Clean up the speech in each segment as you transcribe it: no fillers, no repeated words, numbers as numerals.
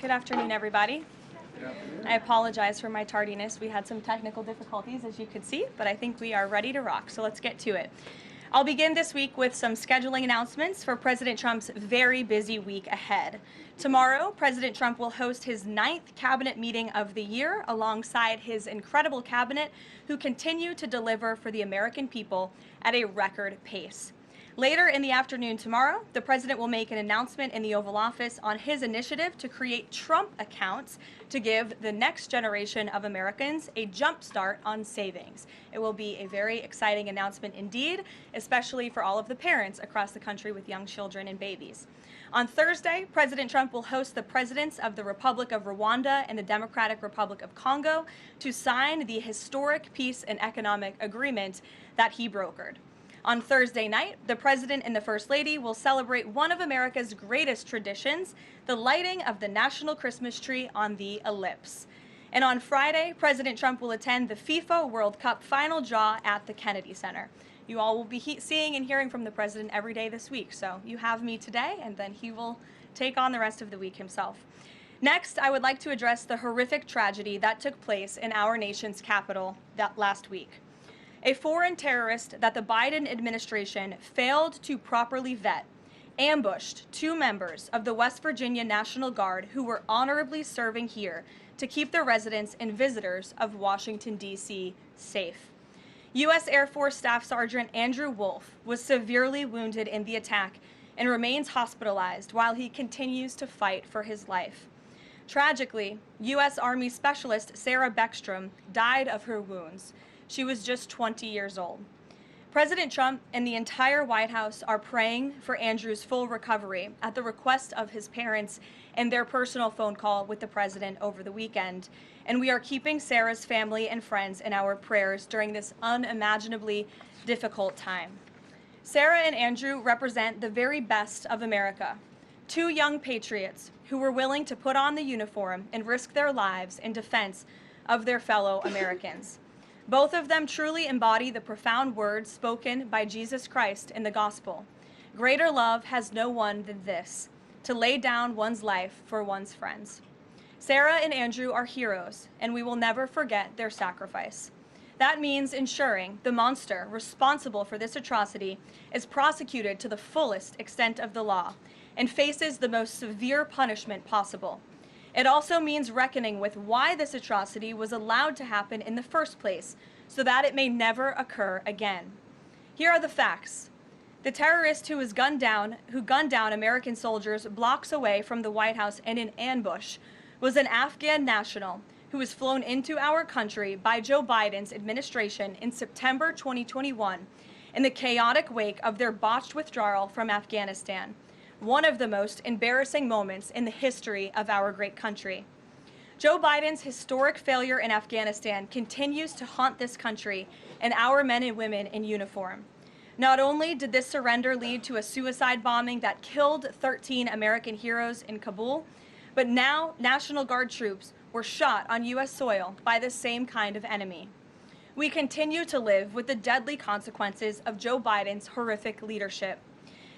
Good afternoon, everybody. I apologize for my tardiness. We had some technical difficulties, as you could see, but I think we are ready to rock, so let's get to it. I'll begin this week with some scheduling announcements for President Trump's very busy week ahead. Tomorrow, President Trump will host his 9th cabinet meeting of the year alongside his incredible cabinet, who continue to deliver for the American people at a record pace. Later in the afternoon tomorrow, the president will make an announcement in the Oval Office on his initiative to create Trump accounts to give the next generation of Americans a jump start on savings. It will be a very exciting announcement indeed, especially for all of the parents across the country with young children and babies. On Thursday, President Trump will host the presidents of the Republic of Rwanda and the Democratic Republic of Congo to sign the historic peace and economic agreement that he brokered. On Thursday night, the President and the First Lady will celebrate one of America's greatest traditions, the lighting of the national Christmas tree on the Ellipse. And on Friday, President Trump will attend the FIFA World Cup final draw at the Kennedy Center. You all will be seeing and hearing from the President every day this week, so you have me today, and then he will take on the rest of the week himself. Next, I would like to address the horrific tragedy that took place in our nation's capital last week. A foreign terrorist that the Biden administration failed to properly vet ambushed 2 members of the West Virginia National Guard who were honorably serving here to keep the residents and visitors of Washington, D.C. safe. U.S. Air Force Staff Sergeant Andrew Wolf was severely wounded in the attack and remains hospitalized while he continues to fight for his life. Tragically, U.S. Army Specialist Sarah Beckstrom died of her wounds. She was just 20 years old. President Trump and the entire White House are praying for Andrew's full recovery at the request of his parents and their personal phone call with the president over the weekend. And we are keeping Sarah's family and friends in our prayers during this unimaginably difficult time. Sarah and Andrew represent the very best of America, 2 young patriots who were willing to put on the uniform and risk their lives in defense of their fellow Americans. Both of them truly embody the profound words spoken by Jesus Christ in the gospel. Greater love has no one than this, to lay down one's life for one's friends. Sarah and Andrew are heroes, and we will never forget their sacrifice. That means ensuring the monster responsible for this atrocity is prosecuted to the fullest extent of the law and faces the most severe punishment possible. It also means reckoning with why this atrocity was allowed to happen in the first place, so that it may never occur again. Here are the facts. The terrorist who gunned down American soldiers blocks away from the White House in an ambush was an Afghan national who was flown into our country by Joe Biden's administration in September 2021 in the chaotic wake of their botched withdrawal from Afghanistan. One of the most embarrassing moments in the history of our great country. Joe Biden's historic failure in Afghanistan continues to haunt this country and our men and women in uniform. Not only did this surrender lead to a suicide bombing that killed 13 American heroes in Kabul, but now National Guard troops were shot on U.S. soil by the same kind of enemy. We continue to live with the deadly consequences of Joe Biden's horrific leadership.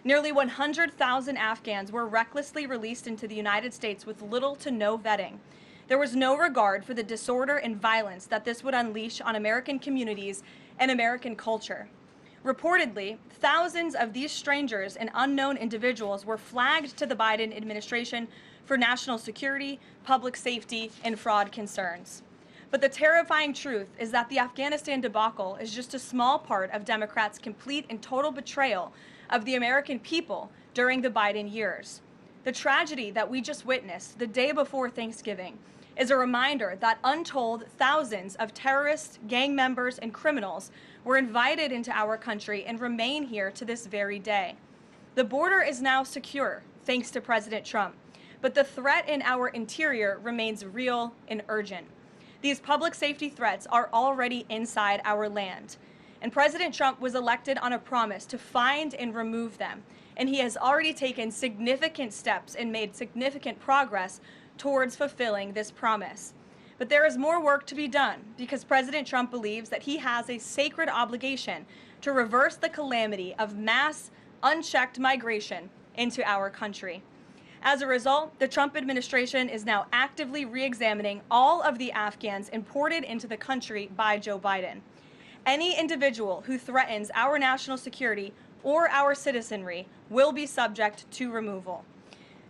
Nearly 100,000 Afghans were recklessly released into the United States with little to no vetting. There was no regard for the disorder and violence that this would unleash on American communities and American culture. Reportedly, thousands of these strangers and unknown individuals were flagged to the Biden administration for national security, public safety, and fraud concerns. But the terrifying truth is that the Afghanistan debacle is just a small part of Democrats' complete and total betrayal of the American people during the Biden years. The tragedy that we just witnessed the day before Thanksgiving is a reminder that untold thousands of terrorists, gang members, and criminals were invited into our country and remain here to this very day. The border is now secure, thanks to President Trump, but the threat in our interior remains real and urgent. These public safety threats are already inside our land. And President Trump was elected on a promise to find and remove them. And he has already taken significant steps and made significant progress towards fulfilling this promise. But there is more work to be done because President Trump believes that he has a sacred obligation to reverse the calamity of mass, unchecked migration into our country. As a result, the Trump administration is now actively re-examining all of the Afghans imported into the country by Joe Biden. Any individual who threatens our national security or our citizenry will be subject to removal.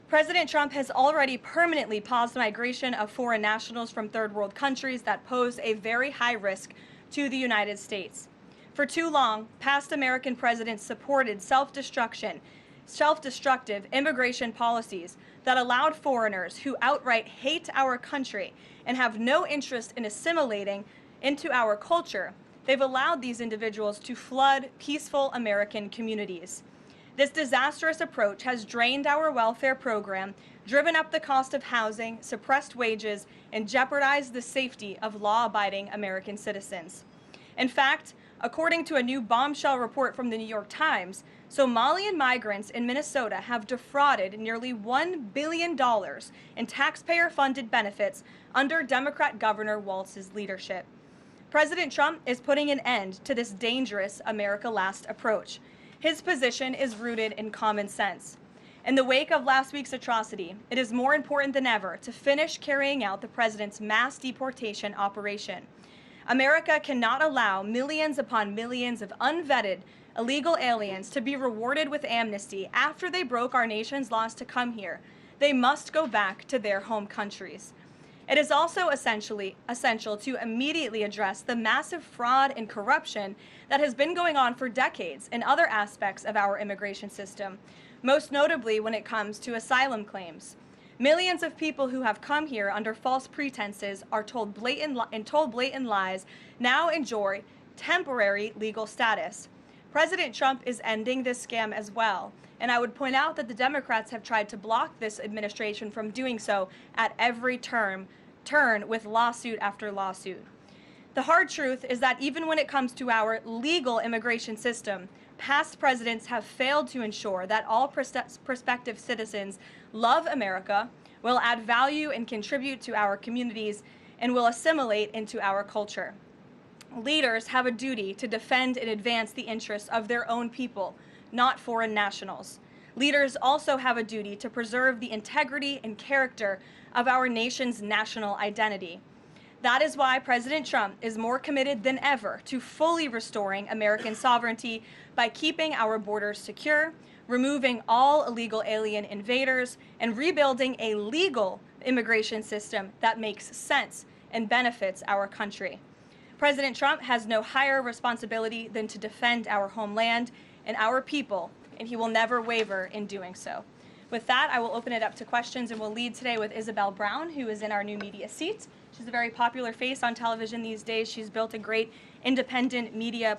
President Trump has already permanently paused migration of foreign nationals from third world countries that pose a very high risk to the United States. For too long, past American presidents supported self-destructive immigration policies that allowed foreigners who outright hate our country and have no interest in assimilating into our culture. They've allowed these individuals to flood peaceful American communities. This disastrous approach has drained our welfare program, driven up the cost of housing, suppressed wages, and jeopardized the safety of law-abiding American citizens. In fact, according to a new bombshell report from the New York Times, Somalian migrants in Minnesota have defrauded nearly $1 billion in taxpayer-funded benefits under Democrat Governor Walz's leadership. President Trump is putting an end to this dangerous America Last approach. His position is rooted in common sense. In the wake of last week's atrocity, it is more important than ever to finish carrying out the president's mass deportation operation. America cannot allow millions upon millions of unvetted illegal aliens to be rewarded with amnesty after they broke our nation's laws to come here. They must go back to their home countries. It is also essential to immediately address the massive fraud and corruption that has been going on for decades in other aspects of our immigration system, most notably when it comes to asylum claims. Millions of people who have come here under false pretenses are told blatant lies now enjoy temporary legal status. President Trump is ending this scam as well, and I would point out that the Democrats have tried to block this administration from doing so at every turn with lawsuit after lawsuit. The hard truth is that even when it comes to our legal immigration system, past presidents have failed to ensure that all prospective citizens love America, will add value and contribute to our communities, and will assimilate into our culture. Leaders have a duty to defend and advance the interests of their own people, not foreign nationals. Leaders also have a duty to preserve the integrity and character of our nation's national identity. That is why President Trump is more committed than ever to fully restoring American sovereignty by keeping our borders secure, removing all illegal alien invaders, and rebuilding a legal immigration system that makes sense and benefits our country. President Trump has no higher responsibility than to defend our homeland and our people, and he will never waver in doing so. With that, I will open it up to questions, and we'll lead today with Isabel Brown, who is in our new media seat. She's a very popular face on television these days. She's built a great independent media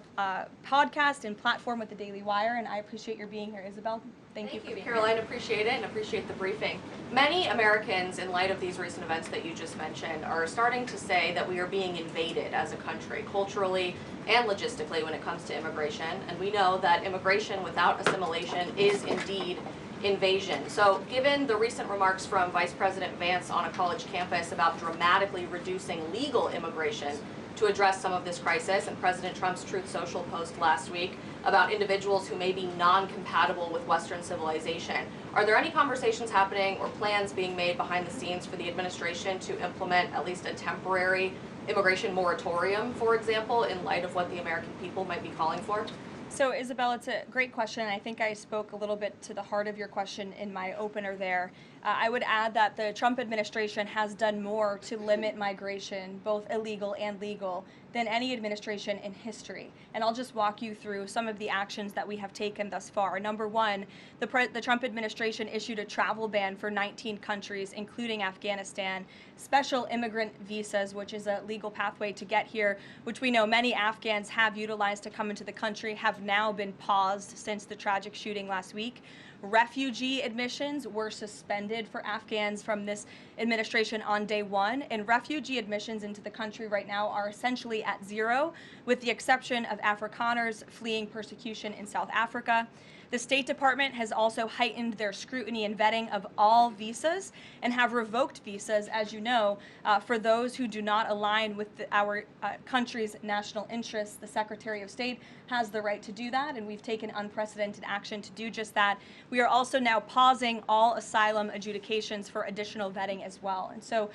podcast and platform with the Daily Wire, and I appreciate your being here, Isabel. Thank you for being Karoline, appreciate it and appreciate the briefing. Many Americans, in light of these recent events that you just mentioned, are starting to say that we are being invaded as a country, culturally and logistically, when it comes to immigration. And we know that immigration without assimilation is indeed invasion. So given the recent remarks from Vice President Vance on a college campus about dramatically reducing legal immigration to address some of this crisis, and President Trump's Truth Social post last week about individuals who may be non-compatible with Western civilization, are there any conversations happening or plans being made behind the scenes for the administration to implement at least a temporary immigration moratorium, for example, in light of what the American people might be calling for? So, Isabel, it's a great question, and I think I spoke a little bit to the heart of your question in my opener there. I would add that the Trump administration has done more to limit migration, both illegal and legal, than any administration in history. And I'll just walk you through some of the actions that we have taken thus far. Number one, the Trump administration issued a travel ban for 19 countries, including Afghanistan, special immigrant visas, which is a legal pathway to get here, which we know many Afghans have utilized to come into the country, have now been paused since the tragic shooting last week. Refugee admissions were suspended for Afghans from this administration on day one, and refugee admissions into the country right now are essentially at zero, with the exception of Afrikaners fleeing persecution in South Africa. The State Department has also heightened their scrutiny and vetting of all visas and have revoked visas, as you know, for those who do not align with our country's national interests. The Secretary of State has the right to do that, and we've taken unprecedented action to do just that. We are also now pausing all asylum adjudications for additional vetting as well. And so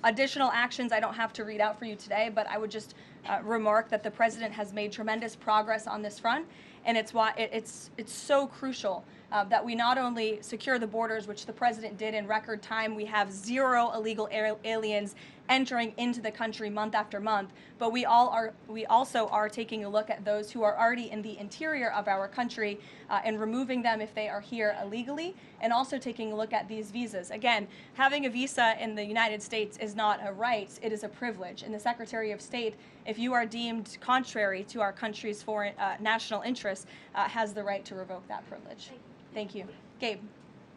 additional actions I don't have to read out for you today, but I would just remark that the President has made tremendous progress on this front, and it's why it's so crucial that we not only secure the borders, which the President did in record time. We have 0 illegal aliens entering into the country month after month, but we also are taking a look at those who are already in the interior of our country and removing them if they are here illegally, and also taking a look at these visas. Again, having a visa in the United States is not a right, it is a privilege. And the Secretary of State, if you are deemed contrary to our country's foreign national interests, has the right to revoke that privilege. Thank you. Gabe.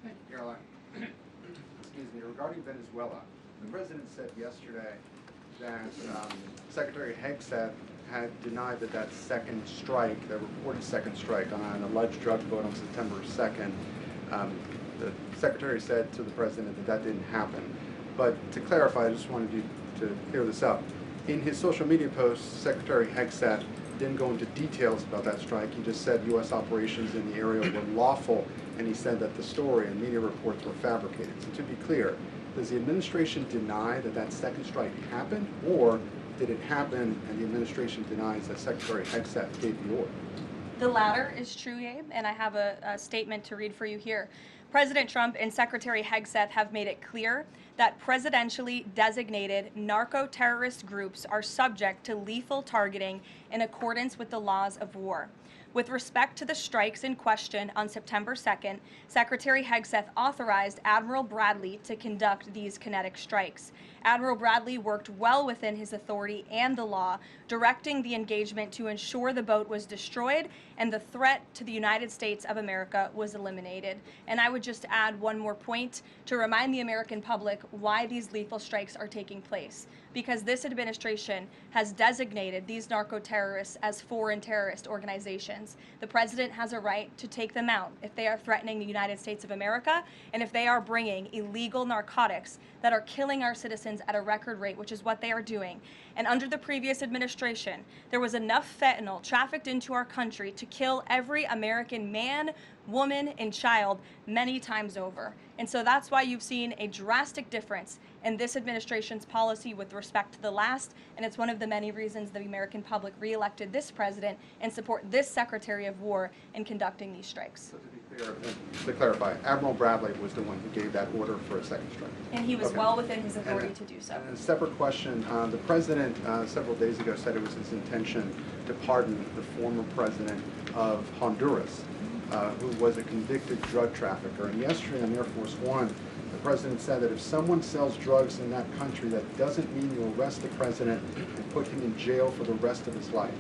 Thank you, Caroline. Excuse me. Regarding Venezuela, the President said yesterday that Secretary Hegseth had denied that second strike, the reported second strike on an alleged drug vote on September 2nd, the Secretary said to the President that didn't happen. But to clarify, I just wanted you to clear this up. In his social media post, Secretary Hegseth didn't go into details about that strike. He just said U.S. operations in the area were lawful, and he said that the story and media reports were fabricated. So to be clear, does the administration deny that second strike happened, or did it happen and the administration denies that Secretary Hegseth gave the order? The latter is true, Gabe, and I have a statement to read for you here. President Trump and Secretary Hegseth have made it clear that presidentially designated narco-terrorist groups are subject to lethal targeting in accordance with the laws of war. With respect to the strikes in question on September 2nd, Secretary Hegseth authorized Admiral Bradley to conduct these kinetic strikes. Admiral Bradley worked well within his authority and the law, directing the engagement to ensure the boat was destroyed and the threat to the United States of America was eliminated. And I would just add one more point to remind the American public why these lethal strikes are taking place. Because this administration has designated these narco-terrorists as foreign terrorist organizations. The President has a right to take them out if they are threatening the United States of America and if they are bringing illegal narcotics that are killing our citizens at a record rate, which is what they are doing. And under the previous administration, there was enough fentanyl trafficked into our country to kill every American man, woman, and child many times over. And so that's why you've seen a drastic difference in this administration's policy with respect to the last, and it's one of the many reasons the American public reelected this president and support this Secretary of War in conducting these strikes. So to be clear, to clarify, Admiral Bradley was the one who gave that order for a second strike. And he was well within his authority to do so. And a separate question, the President several days ago said it was his intention to pardon the former president of Honduras, who was a convicted drug trafficker. And yesterday on Air Force One, the President said that if someone sells drugs in that country, that doesn't mean you arrest the President and put him in jail for the rest of his life.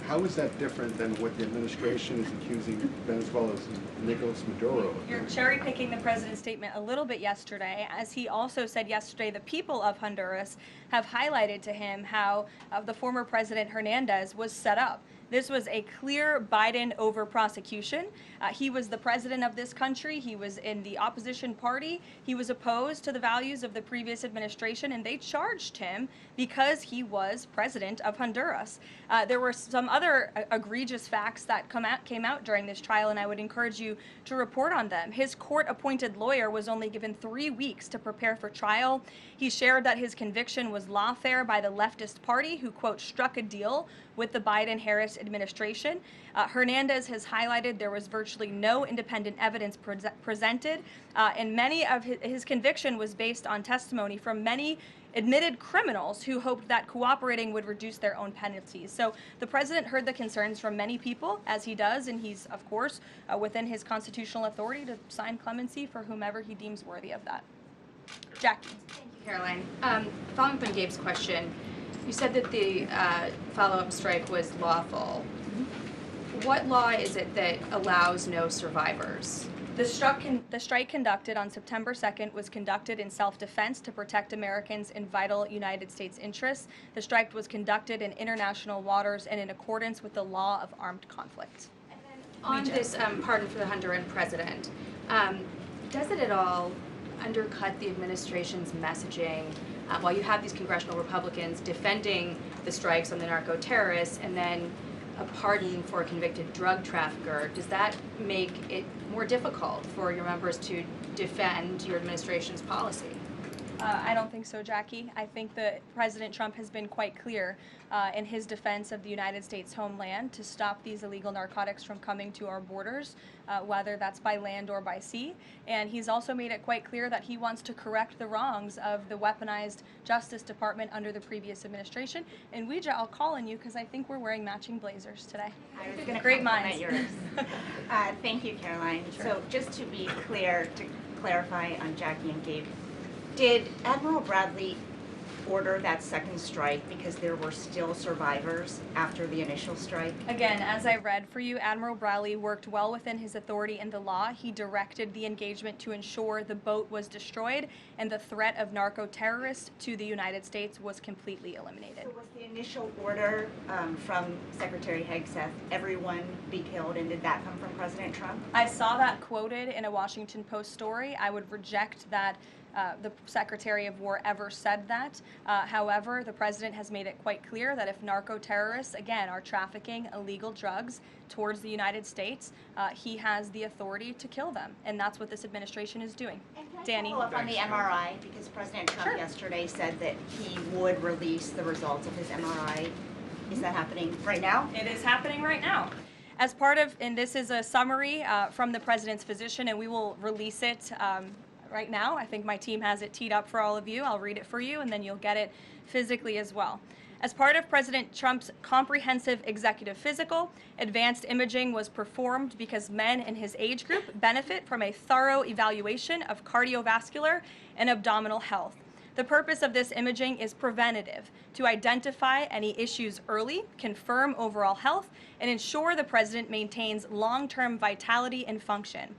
How is that different than what the administration is accusing Venezuela's Nicolas Maduro of? You're cherry-picking the President's statement a little bit yesterday, as he also said yesterday the people of Honduras have highlighted to him how the former President Hernandez was set up. This was a clear Biden over prosecution. He was the president of this country. He was in the opposition party. He was opposed to the values of the previous administration, and they charged him because he was president of Honduras. There were some other egregious facts that came out during this trial, and I would encourage you to report on them. His court-appointed lawyer was only given 3 weeks to prepare for trial. He shared that his conviction was lawfare by the leftist party, who, quote, struck a deal with the Biden-Harris administration. Hernandez has highlighted there was virtually no independent evidence presented, and many of his conviction was based on testimony from many admitted criminals who hoped that cooperating would reduce their own penalties. So the President heard the concerns from many people, as he does, and he's, of course, within his constitutional authority to sign clemency for whomever he deems worthy of that. Jackie. Thank you, Caroline. Following up on Gabe's question, you said that the follow-up strike was lawful. What law is it that allows no survivors? The strike conducted on September 2nd was conducted in self-defense to protect Americans in vital United States interests. The strike was conducted in international waters and in accordance with the law of armed conflict. And then On this pardon for the Honduran president, does it at all undercut the administration's messaging while you have these congressional Republicans defending the strikes on the narco-terrorists and then a pardon for a convicted drug trafficker? Does that make it more difficult for your members to defend your administration's policy? I don't think so, Jackie. I think that President Trump has been quite clear in his defense of the United States homeland to stop these illegal narcotics from coming to our borders, whether that's by land or by sea. And he's also made it quite clear that he wants to correct the wrongs of the weaponized Justice Department under the previous administration. And Ouija, I'll call on you because I think we're wearing matching blazers today. I was going to Great compliment minds. yours. Thank you, Karoline. Sure. So just to be clear, to clarify on Jackie and Gabe, did Admiral Bradley order that second strike because there were still survivors after the initial strike? Again, as I read for you, Admiral Bradley worked well within his authority in the law. He directed the engagement to ensure the boat was destroyed and the threat of narco-terrorists to the United States was completely eliminated. So was the initial order from Secretary Hegseth, everyone be killed, and did that come from President Trump? I saw that quoted in a Washington Post story. I would reject that the Secretary of War ever said that. However, the President has made it quite clear that if narco-terrorists, again, are trafficking illegal drugs towards the United States, he has the authority to kill them. And that's what this administration is doing. And can I Danny? follow up on the MRI? Because President Trump yesterday said that he would release the results of his MRI. Is that happening right now? It is happening right now. As part of, and this is a summary from the President's physician, and we will release it right now. I think my team has it teed up for all of you. I'll read it for you, and then you'll get it physically as well. As part of President Trump's comprehensive executive physical, advanced imaging was performed because men in his age group benefit from a thorough evaluation of cardiovascular and abdominal health. The purpose of this imaging is preventative, to identify any issues early, confirm overall health, and ensure the President maintains long-term vitality and function.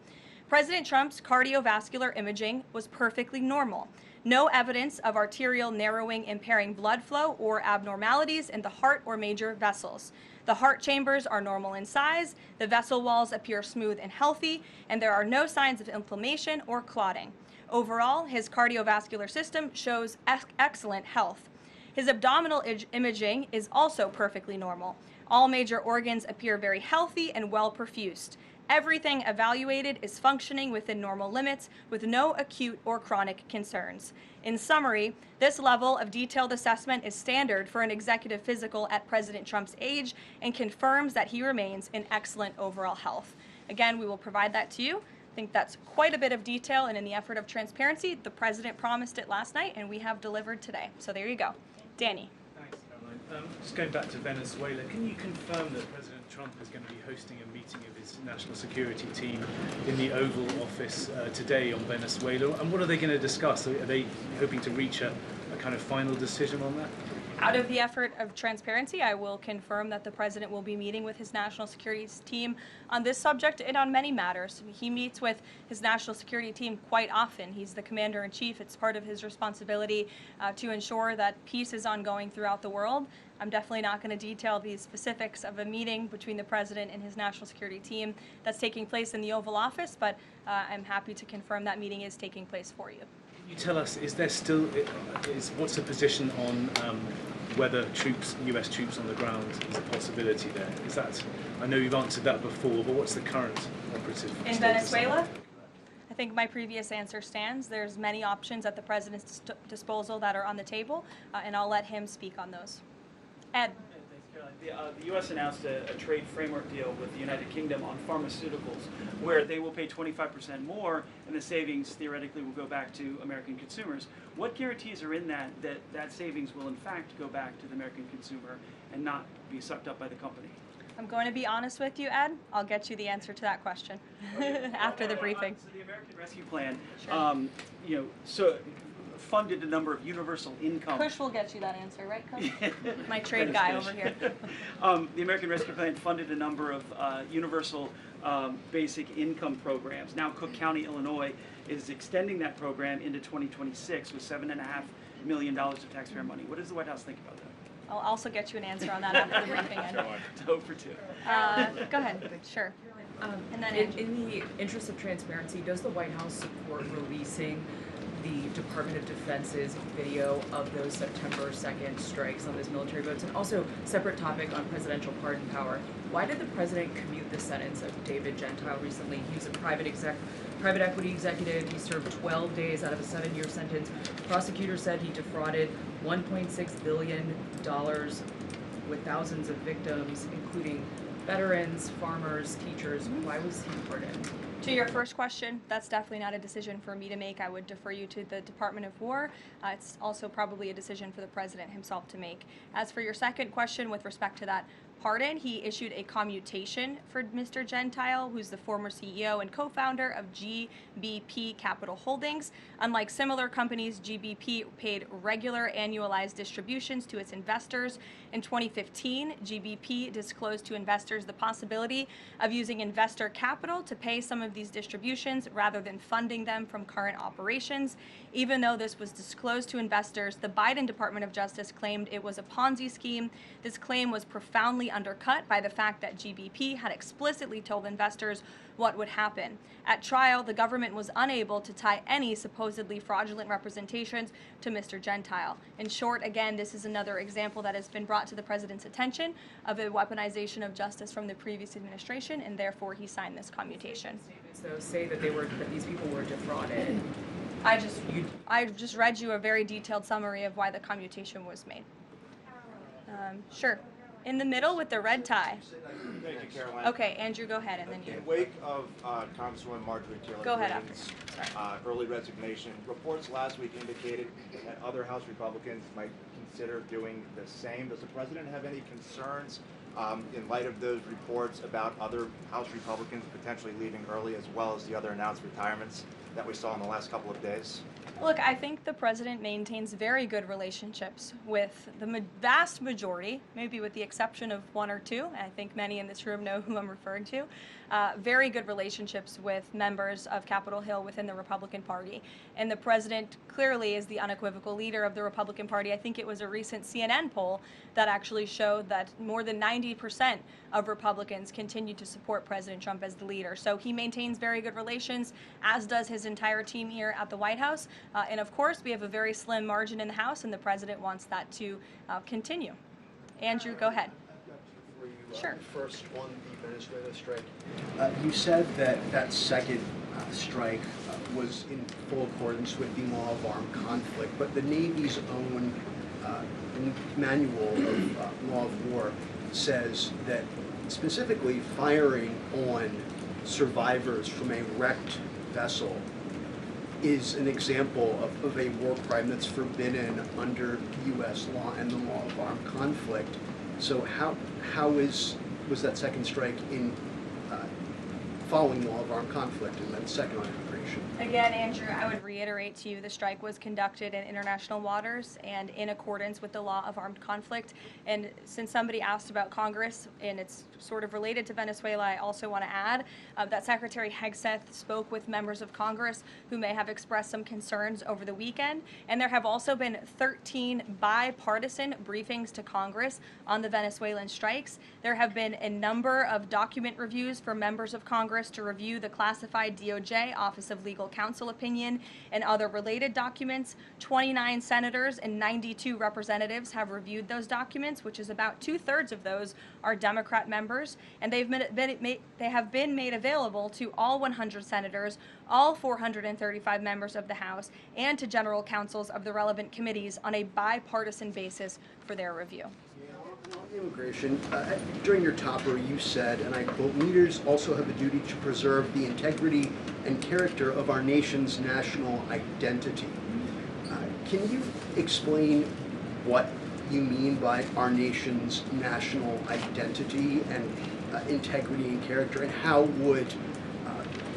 President Trump's cardiovascular imaging was perfectly normal. No evidence of arterial narrowing impairing blood flow or abnormalities in the heart or major vessels. The heart chambers are normal in size, the vessel walls appear smooth and healthy, and there are no signs of inflammation or clotting. Overall, his cardiovascular system shows excellent health. His abdominal imaging is also perfectly normal. All major organs appear very healthy and well perfused. Everything evaluated is functioning within normal limits with no acute or chronic concerns. In summary, this level of detailed assessment is standard for an executive physical at President Trump's age and confirms that he remains in excellent overall health. Again, we will provide that to you. I think that's quite a bit of detail, and in the effort of transparency, the President promised it last night, and we have delivered today. So there you go. Danny. Thanks, Karoline. Just going back to Venezuela, can you confirm that President Trump is going to be hosting a meeting of his national security team in the Oval Office today on Venezuela? And what are they going to discuss? Are they hoping to reach a kind of final decision on that? Out of the effort of transparency, I will confirm that the President will be meeting with his national security team on this subject and on many matters. He meets with his national security team quite often. He's the commander-in-chief. It's part of his responsibility to ensure that peace is ongoing throughout the world. I'm definitely not going to detail the specifics of a meeting between the President and his national security team that's taking place in the Oval Office, but I'm happy to confirm that meeting is taking place for you. Can you tell us, is there still, what's the position on whether US troops on the ground is a possibility there? Is that, I know you've answered that before, but what's the current operative In status? Venezuela? I think my previous answer stands. There's many options at the President's disposal that are on the table, and I'll let him speak on those. Ed. Thanks, Caroline. The U.S. announced a trade framework deal with the United Kingdom on pharmaceuticals, where they will pay 25% more, and the savings theoretically will go back to American consumers. What guarantees are in that savings will in fact go back to the American consumer and not be sucked up by the company? I'm going to be honest with you, Ed. I'll get you the answer to that question after the briefing. So the American Rescue Plan, Sure. funded a number of universal income. Kush will get you that answer, right, Kush? My trade guy over here. The American Rescue Plan funded a number of universal basic income programs. Now Cook County, Illinois is extending that program into 2026 with $7.5 million of taxpayer money. What does the White House think about that? I'll also get you an answer on that after the briefing. Ed. It's 0 for 2. Go ahead. Sure. And then in the interest of transparency, does the White House support releasing the Department of Defense's video of those September 2nd strikes on those military boats? And also, separate topic on presidential pardon power. Why did the president commute the sentence of David Gentile recently? He was a private equity executive. He served 12 days out of a 7-year sentence. Prosecutors said he defrauded $1.6 billion with thousands of victims, including veterans, farmers, teachers. Why was he pardoned? To your first question, that's definitely not a decision for me to make. I would defer you to the Department of War. It's also probably a decision for the president himself to make. As for your second question with respect to that pardon, he issued a commutation for Mr. Gentile, who's the former CEO and co-founder of GBP Capital Holdings. Unlike similar companies, GBP paid regular annualized distributions to its investors. In 2015, GBP disclosed to investors the possibility of using investor capital to pay some of these distributions rather than funding them from current operations. Even though this was disclosed to investors, the Biden Department of Justice claimed it was a Ponzi scheme. This claim was profoundly undercut by the fact that GBP had explicitly told investors what would happen. At trial, the government was unable to tie any supposedly fraudulent representations to Mr. Gentile. In short, again, this is another example that has been brought to the president's attention of a weaponization of justice from the previous administration, and therefore he signed this commutation. Statements, though, say that these people were defrauded. I just read you a very detailed summary of why the commutation was made. Sure. In the middle with the red tie. Thank you, Caroline. Okay, Andrew, go ahead, and then you. In wake of Congresswoman Marjorie Taylor Go ahead Greene's early resignation, reports last week indicated that other House Republicans might consider doing the same. Does the president have any concerns in light of those reports about other House Republicans potentially leaving early, as well as the other announced retirements that we saw in the last couple of days? Look, I think the president maintains very good relationships with the vast majority, maybe with the exception of one or two. I think many in this room know who I'm referring to. Very good relationships with members of Capitol Hill within the Republican Party. And the president clearly is the unequivocal leader of the Republican Party. I think it was a recent CNN poll that actually showed that more than 90% of Republicans continue to support President Trump as the leader. So he maintains very good relations, as does his entire team here at the White House. And of course, we have a very slim margin in the House, and the president wants that to continue. Andrew, go ahead. Sure. First, on the Venezuela strike, you said that that second strike was in full accordance with the law of armed conflict, but the Navy's own manual of law of war says that specifically firing on survivors from a wrecked vessel is an example of a war crime that's forbidden under U.S. law and the law of armed conflict. So how was that second strike in following law of armed conflict and then second on immigration? Again, Andrew, I would reiterate to you the strike was conducted in international waters and in accordance with the law of armed conflict. And since somebody asked about Congress, and it's sort of related to Venezuela, I also want to add that Secretary Hegseth spoke with members of Congress who may have expressed some concerns over the weekend. And there have also been 13 bipartisan briefings to Congress on the Venezuelan strikes. There have been a number of document reviews for members of Congress to review the classified DOJ Office of Legal Counsel opinion and other related documents. 29 senators and 92 representatives have reviewed those documents, which is about 2/3 of those are Democrat members, and they have been made available to all 100 senators, all 435 members of the House, and to general counsels of the relevant committees on a bipartisan basis for their review. On immigration, during your topper you said, and I quote, "Leaders also have a duty to preserve the integrity and character of our nation's national identity." Can you explain what you mean by our nation's national identity and integrity and character, and how would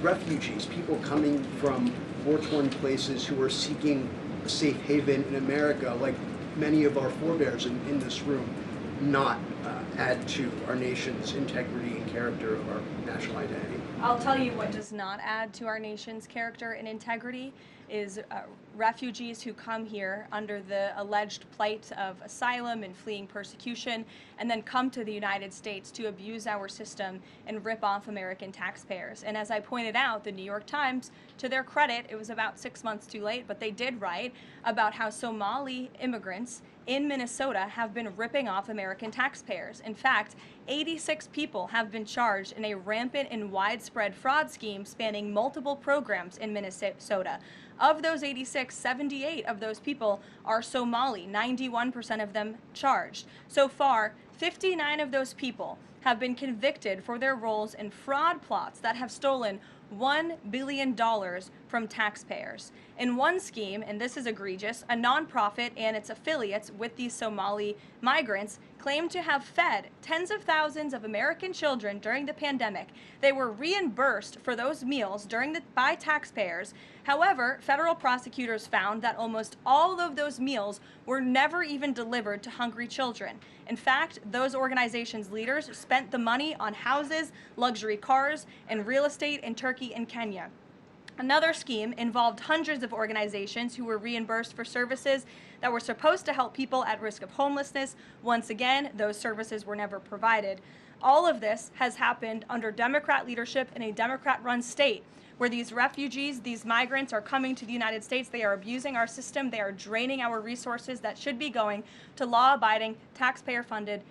refugees, people coming from war-torn places who are seeking a safe haven in America, like many of our forebears in this room, not add to our nation's integrity and character of our national identity? I'll tell you what does not add to our nation's character and integrity is refugees who come here under the alleged plight of asylum and fleeing persecution, and then come to the United States to abuse our system and rip off American taxpayers. And as I pointed out, the New York Times, to their credit, it was about 6 months too late, but they did write about how Somali immigrants in Minnesota have been ripping off American taxpayers. In fact, 86 people have been charged in a rampant and widespread fraud scheme spanning multiple programs in Minnesota. Of those 86, 78 of those people are Somali, 91% of them charged. So far, 59 of those people have been convicted for their roles in fraud plots that have stolen $1 billion from taxpayers. In one scheme, and this is egregious, a nonprofit and its affiliates with these Somali migrants claimed to have fed tens of thousands of American children during the pandemic. They were reimbursed for those meals by taxpayers. However, federal prosecutors found that almost all of those meals were never even delivered to hungry children. In fact, those organizations' leaders spent the money on houses, luxury cars, and real estate in Turkey and Kenya. Another scheme involved hundreds of organizations who were reimbursed for services that were supposed to help people at risk of homelessness. Once again, those services were never provided. All of this has happened under Democrat leadership in a Democrat-run state, where these refugees, these migrants are coming to the United States. They are abusing our system. They are draining our resources that should be going to law-abiding, taxpayer-funded,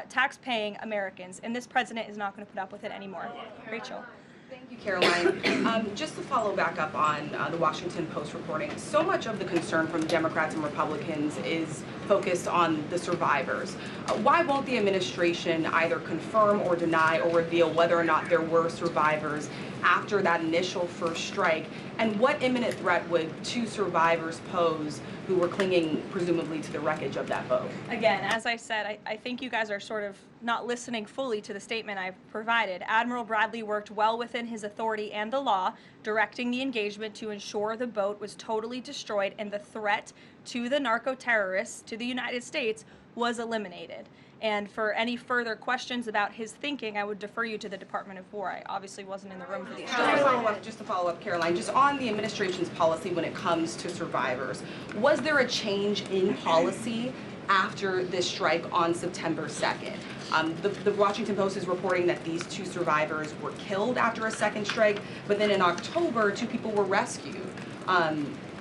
tax-paying Americans. And this president is not going to put up with it anymore. Rachel. Thank you, Karoline. Just to follow back up on the Washington Post reporting, so much of the concern from Democrats and Republicans is focused on the survivors. Why won't the administration either confirm or deny or reveal whether or not there were survivors after that initial first strike? And what imminent threat would two survivors pose who were clinging presumably to the wreckage of that boat? Again, as I said, I think you guys are sort of not listening fully to the statement I've provided. Admiral Bradley worked well within his authority and the law, directing the engagement to ensure the boat was totally destroyed and the threat to the narco-terrorists, to the United States, was eliminated. And for any further questions about his thinking, I would defer you to the Department of War. I obviously wasn't in the room for these Just to follow up, Karoline, just on the administration's policy when it comes to survivors, was there a change in policy after this strike on September 2nd? The Washington Post is reporting that these two survivors were killed after a second strike, but then in October, two people were rescued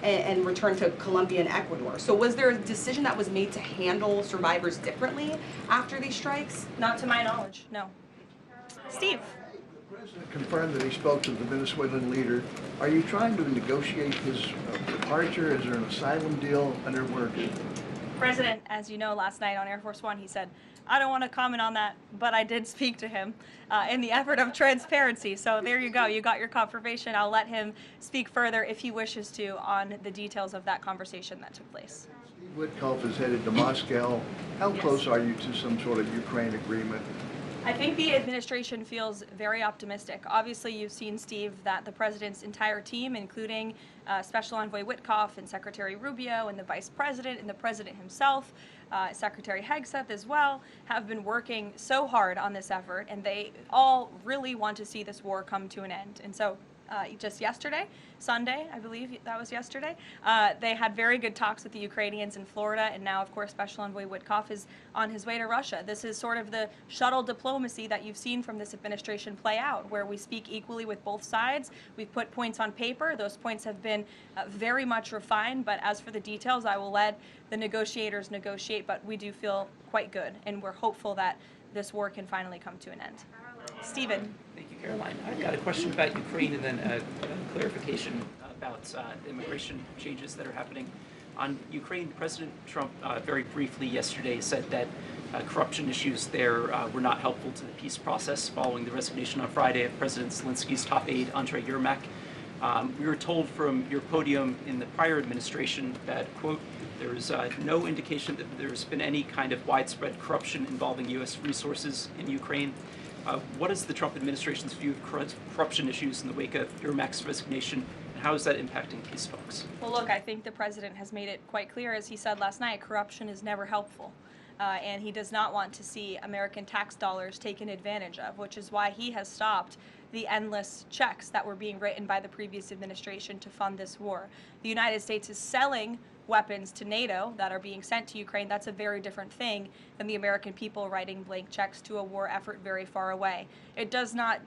and returned to Colombia and Ecuador. So was there a decision that was made to handle survivors differently after these strikes? Not to my knowledge, no. Steve. The president confirmed that he spoke to the Venezuelan leader. Are you trying to negotiate his departure? Is there an asylum deal under works? President, as you know, last night on Air Force One, he said, I don't want to comment on that, but I did speak to him in the effort of transparency. So there you go. You got your confirmation. I'll let him speak further if he wishes to on the details of that conversation that took place. Steve Witkoff is headed to Moscow. How close are you to some sort of Ukraine agreement? I think the administration feels very optimistic. Obviously, you've seen, Steve, that the president's entire team, including Special Envoy Witkoff and Secretary Rubio and the Vice President and the President himself, Secretary Hegseth as well, have been working so hard on this effort, and they all really want to see this war come to an end. And so just yesterday, Sunday, I believe that was yesterday, they had very good talks with the Ukrainians in Florida, and now, of course, Special Envoy Witkoff is on his way to Russia. This is sort of the shuttle diplomacy that you've seen from this administration play out, where we speak equally with both sides. We've put points on paper. Those points have been very much refined, but as for the details, I will let the negotiators negotiate, but we do feel quite good, and we're hopeful that this war can finally come to an end. Stephen. Thank you, Caroline. I've got a question about Ukraine and then a clarification about immigration changes that are happening. On Ukraine, President Trump very briefly yesterday said that corruption issues there were not helpful to the peace process following the resignation on Friday of President Zelensky's top aide, Andrei Yermak. We were told from your podium in the prior administration that, quote, there is no indication that there's been any kind of widespread corruption involving U.S. resources in Ukraine. What is the Trump administration's view of corruption issues in the wake of Yermak's resignation, and how is that impacting peace talks? Well, look, I think the president has made it quite clear, as he said last night, corruption is never helpful. And he does not want to see American tax dollars taken advantage of, which is why he has stopped the endless checks that were being written by the previous administration to fund this war. The United States is selling weapons to NATO that are being sent to Ukraine. That's a very different thing than the American people writing blank checks to a war effort very far away. It does not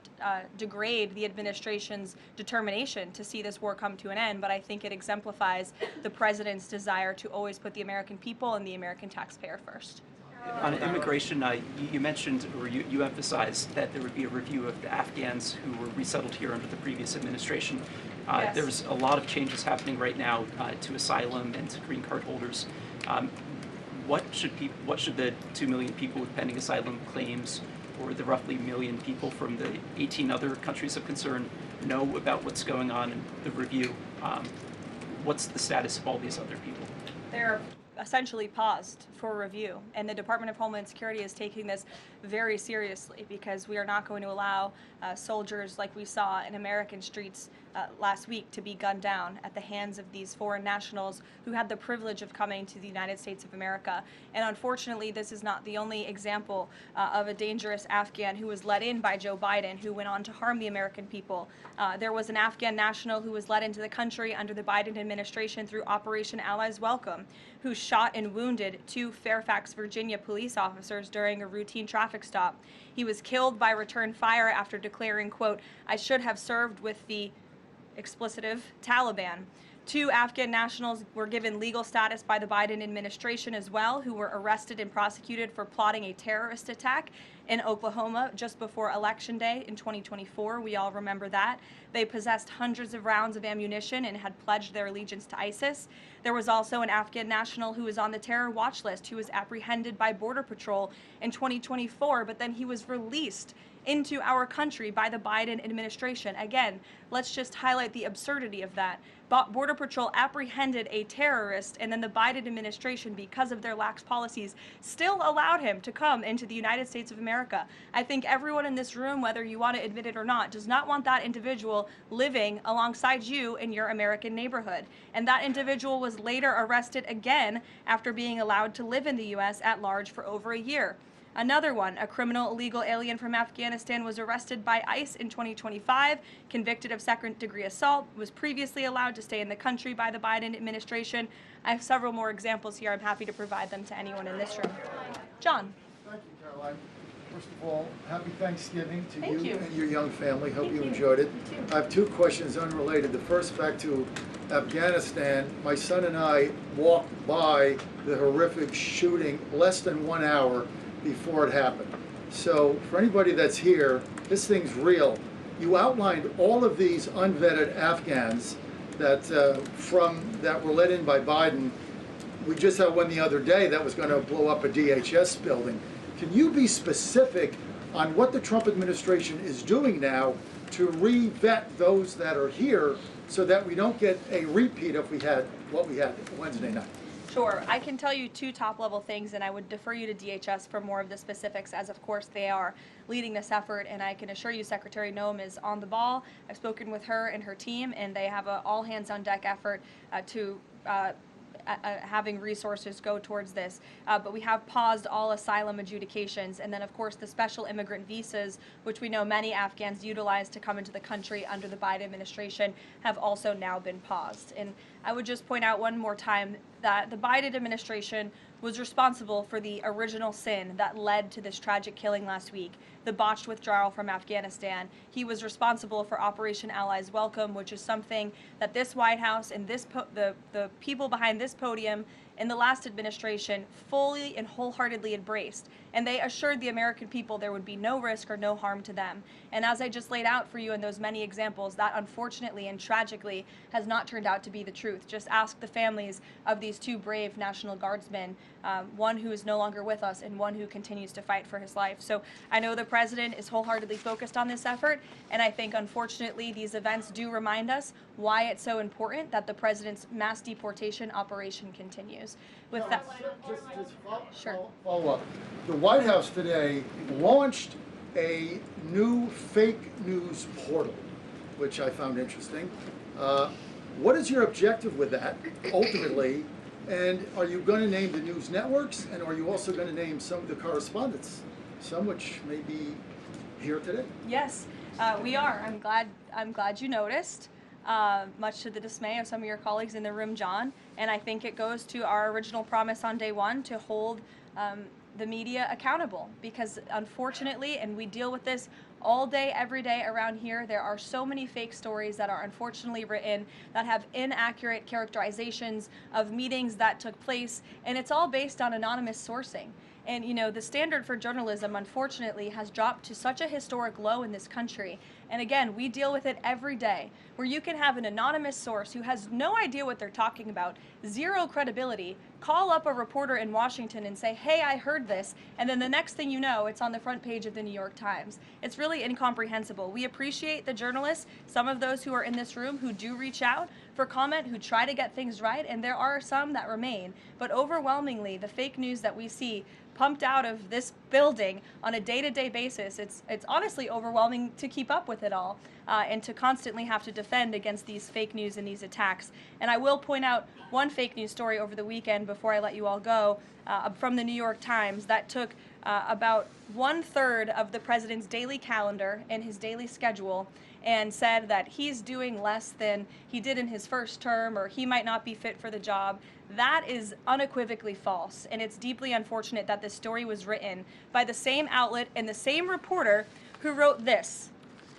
degrade the administration's determination to see this war come to an end, but I think it exemplifies the president's desire to always put the American people and the American taxpayer first. On immigration, you mentioned, or you emphasized that there would be a review of the Afghans who were resettled here under the previous administration. Yes. There's a lot of changes happening right now to asylum and to green card holders. What should the 2 million people with pending asylum claims, or the roughly million people from the 18 other countries of concern, know about what's going on in the review? What's the status of all these other people? They're essentially paused for review, and the Department of Homeland Security is taking this very seriously, because we are not going to allow soldiers like we saw in American streets last week to be gunned down at the hands of these foreign nationals who had the privilege of coming to the United States of America. And unfortunately, this is not the only example of a dangerous Afghan who was let in by Joe Biden, who went on to harm the American people. There was an Afghan national who was let into the country under the Biden administration through Operation Allies Welcome, who shot and wounded 2 Fairfax, Virginia police officers during a routine traffic stop. He was killed by return fire after declaring, quote, "I should have served with the explicitive Taliban." 2 Afghan nationals were given legal status by the Biden administration as well, who were arrested and prosecuted for plotting a terrorist attack in Oklahoma just before Election Day in 2024. We all remember that. They possessed hundreds of rounds of ammunition and had pledged their allegiance to ISIS. There was also an Afghan national who was on the terror watch list who was apprehended by Border Patrol in 2024, but then he was released into our country by the Biden administration. Again, let's just highlight the absurdity of that. Border Patrol apprehended a terrorist, and then the Biden administration, because of their lax policies, still allowed him to come into the United States of America. I think everyone in this room, whether you want to admit it or not, does not want that individual living alongside you in your American neighborhood. And that individual was later arrested again after being allowed to live in the U.S. at large for over a year. Another one, a criminal illegal alien from Afghanistan, was arrested by ICE in 2025, convicted of second-degree assault, was previously allowed to stay in the country by the Biden administration. I have several more examples here. I'm happy to provide them to anyone in this room. John. Thank you, Caroline. First of all, happy Thanksgiving to Thank you and your young family. Hope Thank you you. enjoyed it. You too. I have 2 questions unrelated. The first, back to Afghanistan. My son and I walked by the horrific shooting less than 1 hour before it happened. So for anybody that's here, this thing's real. You outlined all of these unvetted Afghans that that were let in by Biden. We just had one the other day that was going to blow up a DHS building. Can you be specific on what the Trump administration is doing now to re-vet those that are here so that we don't get a repeat of what we had Wednesday night? Sure. I can tell you 2 top-level things, and I would defer you to DHS for more of the specifics, as of course they are leading this effort, and I can assure you Secretary Noem is on the ball. I've spoken with her and her team, and they have an all-hands-on-deck effort to having resources go towards this. But we have paused all asylum adjudications, and then of course the special immigrant visas, which we know many Afghans utilize to come into the country under the Biden administration, have also now been paused. And I would just point out one more time that the Biden administration was responsible for the original sin that led to this tragic killing last week, the botched withdrawal from Afghanistan. He was responsible for Operation Allies Welcome, which is something that this White House and the people behind this podium in the last administration fully and wholeheartedly embraced. And they assured the American people there would be no risk or no harm to them. And as I just laid out for you in those many examples, that unfortunately and tragically has not turned out to be the truth. Just ask the families of these 2 brave National Guardsmen, one who is no longer with us and one who continues to fight for his life. So I know the president is wholeheartedly focused on this effort, and I think unfortunately these events do remind us why it's so important that the president's mass deportation operation continues. With that, sure. Follow up. The White House today launched a new fake news portal, which I found interesting. What is your objective with that, ultimately? And are you going to name the news networks, and are you also going to name some of the correspondents, some which may be here today? Yes. We are. I'm glad you noticed. Much to the dismay of some of your colleagues in the room, John. And I think it goes to our original promise on day one to hold the media accountable, because unfortunately, and we deal with this all day, every day around here, there are so many fake stories that are unfortunately written that have inaccurate characterizations of meetings that took place, and it's all based on anonymous sourcing. And you know, the standard for journalism, unfortunately, has dropped to such a historic low in this country. And again, we deal with it every day, where you can have an anonymous source who has no idea what they're talking about, zero credibility, call up a reporter in Washington and say, hey, I heard this, and then the next thing you know, it's on the front page of the New York Times. It's really incomprehensible. We appreciate the journalists, some of those who are in this room who do reach out for comment, who try to get things right, and there are some that remain. But overwhelmingly, the fake news that we see pumped out of this building on a day-to-day basis, it's honestly overwhelming to keep up with it all, and to constantly have to defend against these fake news and these attacks. And I will point out one fake news story over the weekend before I let you all go, from the New York Times that took about 1/3 of the president's daily calendar and his daily schedule and said that he's doing less than he did in his first term, or he might not be fit for the job. That is unequivocally false, and it's deeply unfortunate that this story was written by the same outlet and the same reporter who wrote this: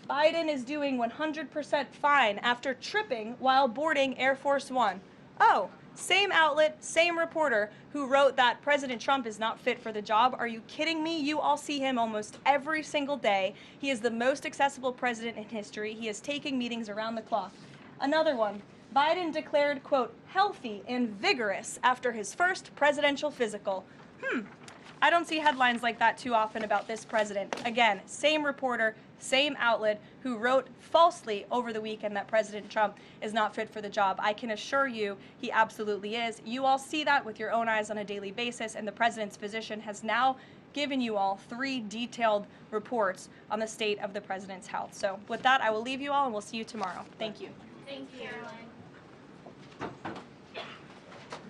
Biden is doing 100% fine after tripping while boarding Air Force One. Oh, same outlet, same reporter who wrote that President Trump is not fit for the job. Are you kidding me? You all see him almost every single day. He is the most accessible president in history. He is taking meetings around the clock. Another one. Biden declared, quote, healthy and vigorous after his first presidential physical. I don't see headlines like that too often about this president. Again, same reporter, same outlet who wrote falsely over the weekend that President Trump is not fit for the job. I can assure you he absolutely is. You all see that with your own eyes on a daily basis, and the president's physician has now given you all 3 detailed reports on the state of the president's health. So with that, I will leave you all, and we'll see you tomorrow. Thank you. Thank you, Caroline.